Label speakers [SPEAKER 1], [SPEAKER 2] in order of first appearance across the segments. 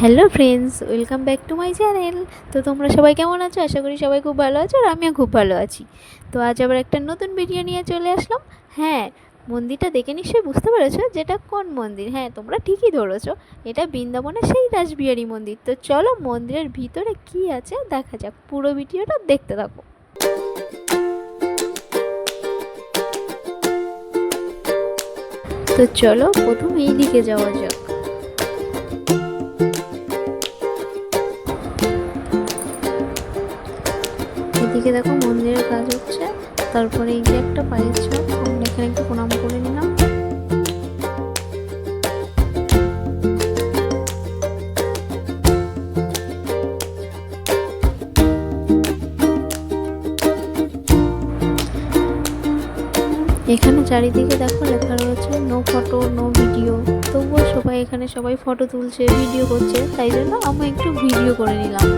[SPEAKER 1] Hello friends, welcome back to my channel. তো তোমরা সবাই কেমন আছো? আশা করি সবাই খুব ভালো আছো, আর আমিও খুব ভালো আছি। তো আজ আবার একটা নতুন ভিডিও নিয়ে চলে আসলাম। হ্যাঁ, মন্দিরটা দেখে নিশ্চয়ই বুঝতে পেরেছো যেটা কোন মন্দির। হ্যাঁ, তোমরা ঠিকই ধরেছো, এটা বৃন্দাবনের সেই রাসবিহারী মন্দির। তো চলো মন্দিরের ভিতরে কি আছে দেখা যাক, পুরো ভিডিওটা দেখতে থাকো। তো চলো প্রথম এই দিকে যাওয়া যাক। এদিকে দেখো মন্দিরের কাজ হচ্ছে, তারপরে এই যে একটা পায়ের ছাপ, আমরা এখানে একটু প্রণাম করে নিলাম। এখানে চারিদিকে দেখো লেখা রয়েছে নো ফটো নো ভিডিও। তবুও সবাই ফটো তুলছে, ভিডিও করছে, তাই জন্য আমি একটু ভিডিও করে নিলাম।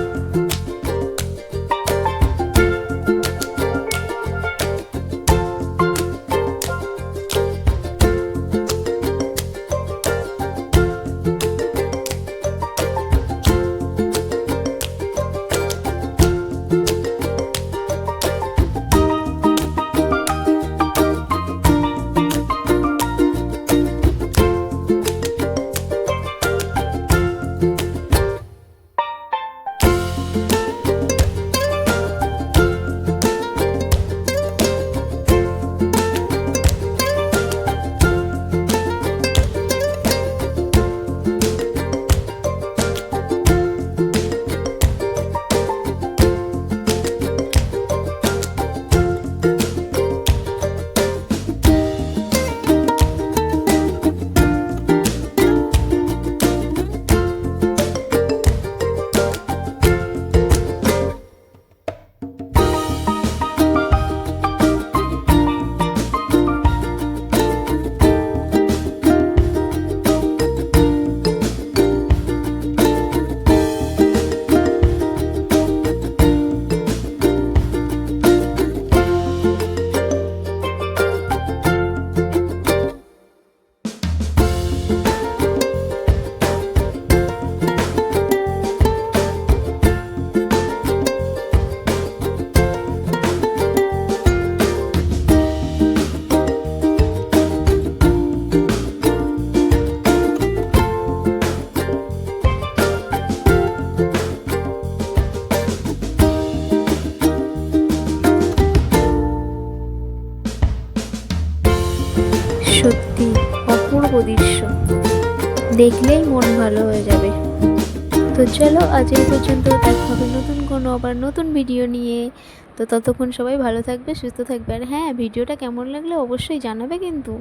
[SPEAKER 1] সত্যি অপূর্ব দৃশ্য, দেখলেই মন ভালো হয়ে যাবে। তো চলো আজ এই পর্যন্ত, দেখা হবে আবার নতুন ভিডিও নিয়ে। তো ততক্ষণ সবাই ভালো থাকবে, সুস্থ থাকবে, আর হ্যাঁ, ভিডিওটা কেমন লাগলে অবশ্যই জানাবে কিন্তু।